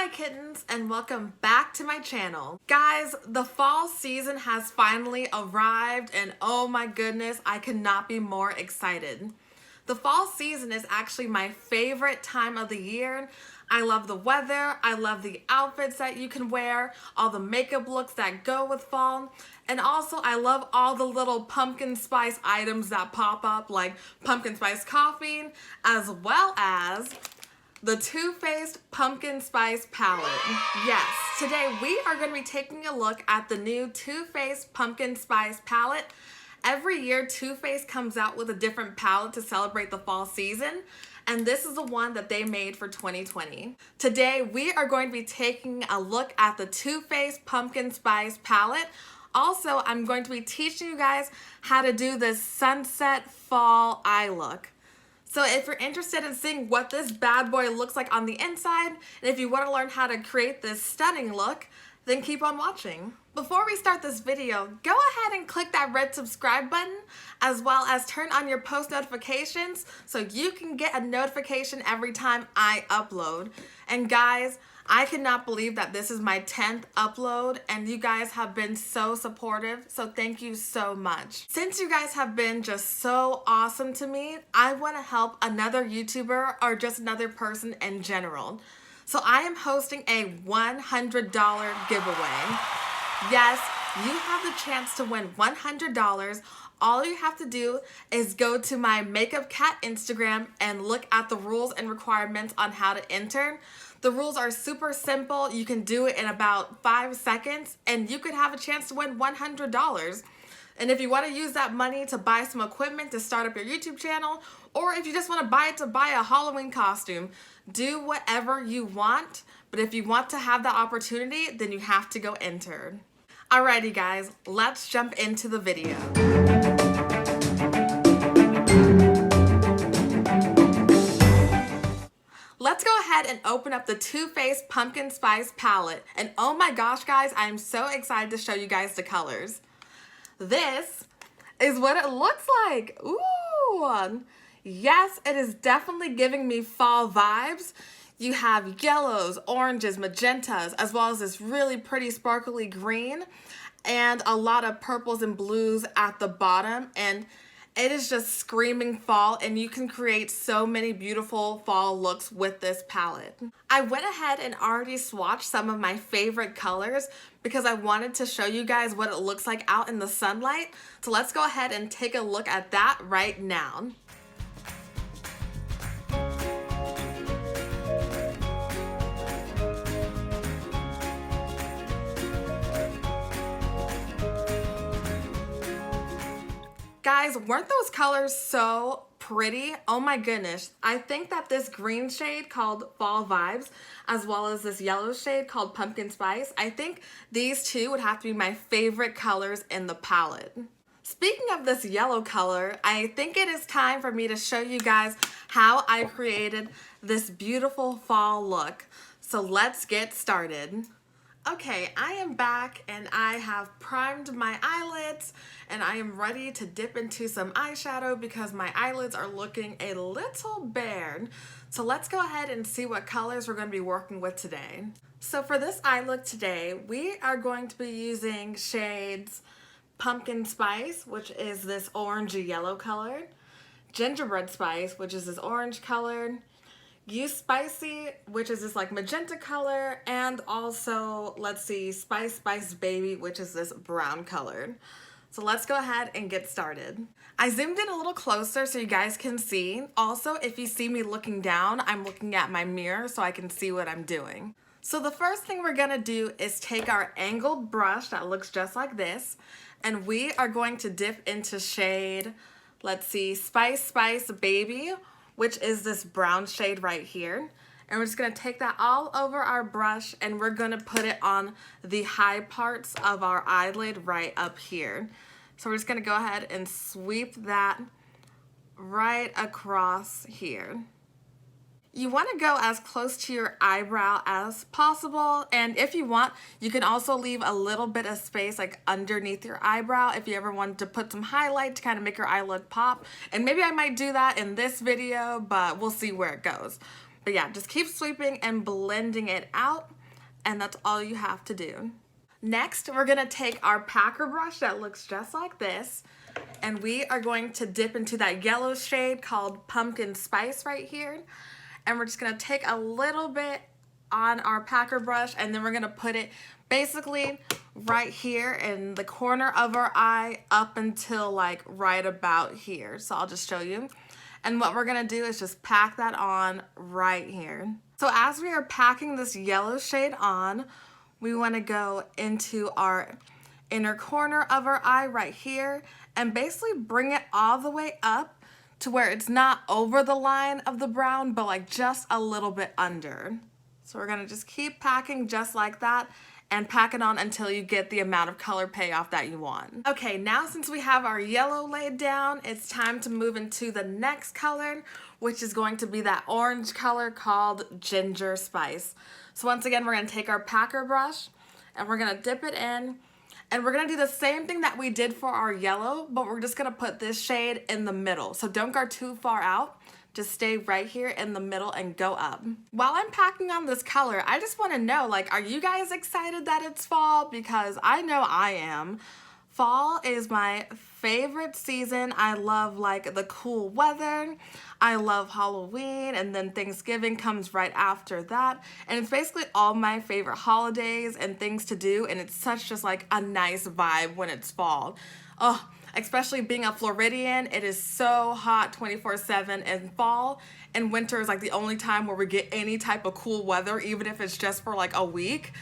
Hi kittens, and welcome back to my channel. Guys, the fall season has finally arrived and oh my goodness, I could not be more excited. The fall season is actually my favorite time of the year. I love the weather, I love the outfits that you can wear, all the makeup looks that go with fall, and also I love all the little pumpkin spice items that pop up like pumpkin spice coffee, as well as the Too Faced Pumpkin Spice Palette. Yes, today we are going to be taking a look at the new Too Faced Pumpkin Spice Palette. Every year, Too Faced comes out with a different palette to celebrate the fall season, and this is the one that they made for 2020. Today, we are going to be taking a look at the Too Faced Pumpkin Spice Palette. Also, I'm going to be teaching you guys how to do this sunset fall eye look. So if you're interested in seeing what this bad boy looks like on the inside, and if you want to learn how to create this stunning look, then keep on watching. Before we start this video, go ahead and click that red subscribe button, as well as turn on your post notifications so you can get a notification every time I upload. And guys, I cannot believe that this is my 10th upload and you guys have been so supportive, so thank you so much. Since you guys have been just so awesome to me, I want to help another YouTuber or just another person in general. So I am hosting a $100 giveaway. Yes, you have the chance to win $100. All you have to do is go to my Makeup Cat Instagram and look at the rules and requirements on how to enter. The rules are super simple. You can do it in about 5 seconds and you could have a chance to win $100. And if you want to use that money to buy some equipment to start up your YouTube channel, or if you just want to buy it to buy a Halloween costume, do whatever you want. But if you want to have that opportunity, then you have to go enter. Alrighty guys, let's jump into the video. Let's go ahead and open up the Too Faced Pumpkin Spice Palette. And oh my gosh guys, I'm so excited to show you guys the colors. This is what it looks like. Ooh, yes, it is definitely giving me fall vibes. You have yellows, oranges, magentas, as well as this really pretty sparkly green and a lot of purples and blues at the bottom. And it is just screaming fall, and you can create so many beautiful fall looks with this palette. I went ahead and already swatched some of my favorite colors because I wanted to show you guys what it looks like out in the sunlight. So let's go ahead and take a look at that right now. Guys, weren't those colors so pretty? Oh my goodness. I think that this green shade called Fall Vibes, as well as this yellow shade called Pumpkin Spice, I think these two would have to be my favorite colors in the palette. Speaking of this yellow color, I think it is time for me to show you guys how I created this beautiful fall look. So let's get started. Okay, I am back and I have primed my eyelids and I am ready to dip into some eyeshadow because my eyelids are looking a little bare. So let's go ahead and see what colors we're going to be working with today. So for this eye look today, we are going to be using shades Pumpkin Spice, which is this orangey yellow color, Gingerbread Spice, which is this orange color, You Spicy, which is this like magenta color, and also, let's see, Spice Baby, which is this brown color. So let's go ahead and get started. I zoomed in a little closer so you guys can see. Also, if you see me looking down, I'm looking at my mirror so I can see what I'm doing. So the first thing we're gonna do is take our angled brush that looks just like this, and we are going to dip into shade, let's see, Spice Baby, which is this brown shade right here. And we're just gonna take that all over our brush and we're gonna put it on the high parts of our eyelid right up here. So we're just gonna go ahead and sweep that right across here. You want to go as close to your eyebrow as possible, and if you want, you can also leave a little bit of space like underneath your eyebrow if you ever want to put some highlight to kind of make your eye look pop. And maybe I might do that in this video, but we'll see where it goes. But yeah, just keep sweeping and blending it out. and that's all you have to do. Next, we're gonna take our packer brush that looks just like this, and we are going to dip into that yellow shade called Pumpkin Spice right here. And we're just gonna take a little bit on our packer brush, and then we're gonna put it basically right here in the corner of our eye up until like right about here. So I'll just show you. And what we're gonna do is just pack that on right here. So as we are packing this yellow shade on, we wanna go into our inner corner of our eye right here and basically bring it all the way up to where it's not over the line of the brown, but like just a little bit under. So we're gonna just keep packing just like that and pack it on until you get the amount of color payoff that you want. Okay, now since we have our yellow laid down, it's time to move into the next color, which is going to be that orange color called Ginger Spice. So once again, we're gonna take our packer brush and we're gonna dip it in, and we're gonna do the same thing that we did for our yellow, but we're just gonna put this shade in the middle. So don't go too far out, just stay right here in the middle and go up. While I'm packing on this color, I just wanna know, like, are you guys excited that it's fall? Because I know I am. Fall is my favorite season. I love like the cool weather. I love Halloween, and then Thanksgiving comes right after that. And it's basically all my favorite holidays and things to do, and it's such just like a nice vibe when it's fall. Oh, especially being a Floridian, it is so hot 24/7 in fall, and winter is like the only time where we get any type of cool weather, even if it's just for like a week.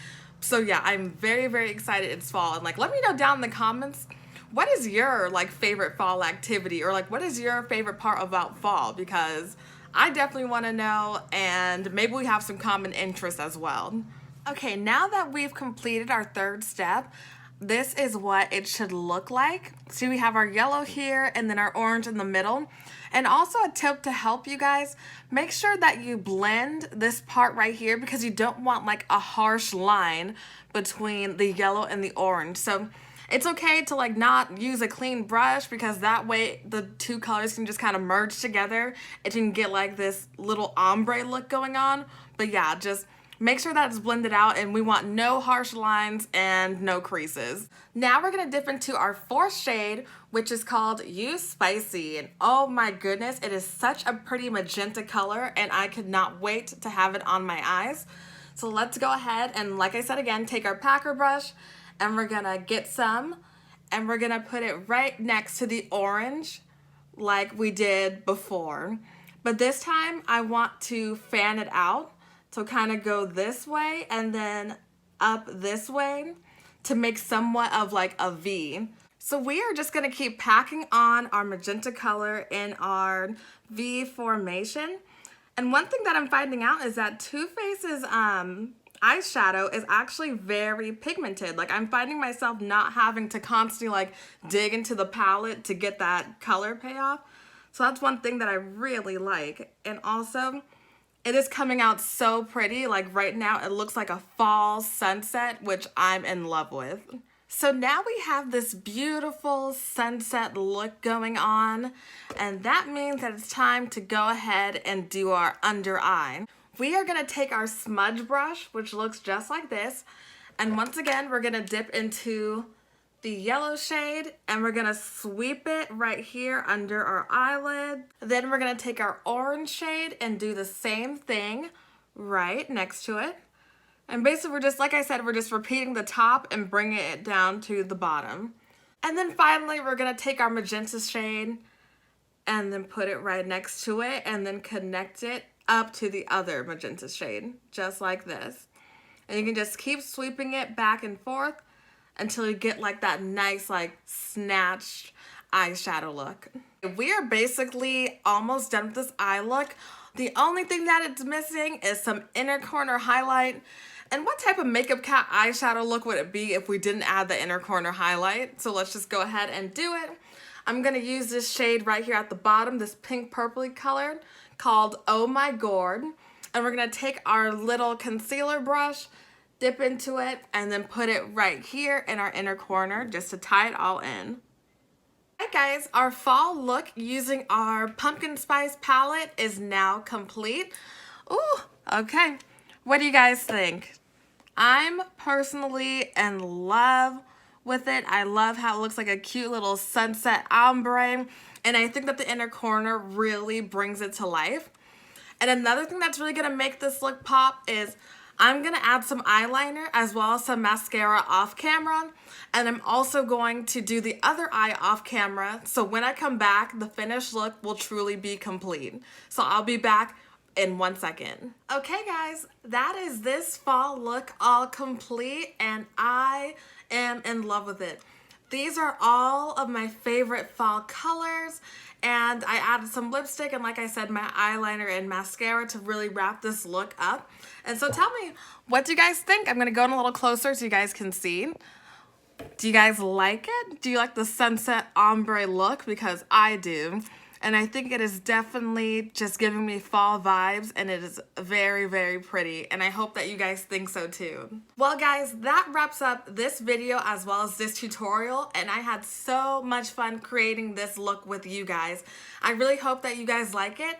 So yeah, I'm very, very excited it's fall. And like, let me know down in the comments, what is your like favorite fall activity, or like what is your favorite part about fall? Because I definitely want to know, and maybe we have some common interests as well. Okay, now that we've completed our third step, this is what it should look like. See, we have our yellow here and then our orange in the middle. And also a tip to help you guys, make sure that you blend this part right here, because you don't want like a harsh line between the yellow and the orange. So it's okay to like not use a clean brush, because that way the two colors can just kind of merge together and you can get like this little ombre look going on. But yeah, just make sure that it's blended out, and we want no harsh lines and no creases. Now we're gonna dip into our fourth shade, which is called You Spicy. And oh my goodness, it is such a pretty magenta color, and I could not wait to have it on my eyes. So let's go ahead and, like I said again, take our packer brush, and we're gonna get some, and we're gonna put it right next to the orange like we did before. But this time I want to fan it out. So kind of go this way and then up this way to make somewhat of like a V. So we are just gonna keep packing on our magenta color in our V formation. And one thing that I'm finding out is that Too Faced's eyeshadow is actually very pigmented. Like, I'm finding myself not having to constantly like dig into the palette to get that color payoff. So that's one thing that I really like. And also, it is coming out so pretty. Like right now it looks like a fall sunset, which I'm in love with. So now we have this beautiful sunset look going on, and that means that it's time to go ahead and do our under eye. We are gonna take our smudge brush, which looks just like this, and once again we're gonna dip into the yellow shade, and we're gonna sweep it right here under our eyelid. Then we're gonna take our orange shade and do the same thing right next to it. And basically we're just, like I said, we're just repeating the top and bringing it down to the bottom. And then finally we're gonna take our magenta shade and then put it right next to it, and then connect it up to the other magenta shade, just like this. And you can just keep sweeping it back and forth until you get like that nice like snatched eyeshadow look. We are basically almost done with this eye look. The only thing that it's missing is some inner corner highlight. And what type of makeup cat eyeshadow look would it be if we didn't add the inner corner highlight? So let's just go ahead and do it. I'm gonna use this shade right here at the bottom, this pink purpley color called Oh My Gourd. And we're gonna take our little concealer brush, dip into it, and then put it right here in our inner corner just to tie it all in. Alright guys, our fall look using our pumpkin spice palette is now complete. Ooh, okay. What do you guys think? I'm personally in love with it. I love how it looks like a cute little sunset ombre, and I think that the inner corner really brings it to life. And another thing that's really gonna make this look pop is I'm gonna add some eyeliner as well as some mascara off camera. And I'm also going to do the other eye off camera. So when I come back, the finished look will truly be complete. So I'll be back in 1 second. Okay guys, that is this fall look all complete and I am in love with it. These are all of my favorite fall colors, and I added some lipstick and, like I said, my eyeliner and mascara to really wrap this look up. And so tell me, what do you guys think? I'm gonna go in a little closer so you guys can see. Do you guys like it? Do you like the sunset ombre look? Because I do. And I think it is definitely just giving me fall vibes, and it is very, very pretty. And I hope that you guys think so too. Well guys, that wraps up this video as well as this tutorial, and I had so much fun creating this look with you guys. I really hope that you guys like it.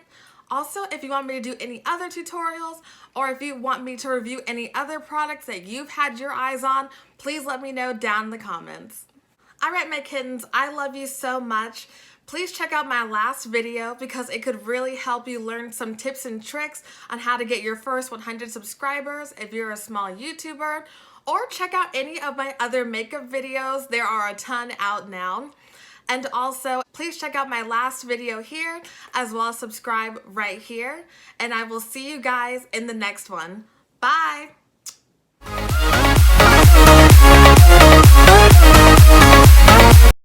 Also, if you want me to do any other tutorials, or if you want me to review any other products that you've had your eyes on, please let me know down in the comments. Alright my kittens, I love you so much. Please check out my last video because it could really help you learn some tips and tricks on how to get your first 100 subscribers if you're a small YouTuber, or check out any of my other makeup videos. There are a ton out now. And also, please check out my last video here as well as subscribe right here. And I will see you guys in the next one. Bye!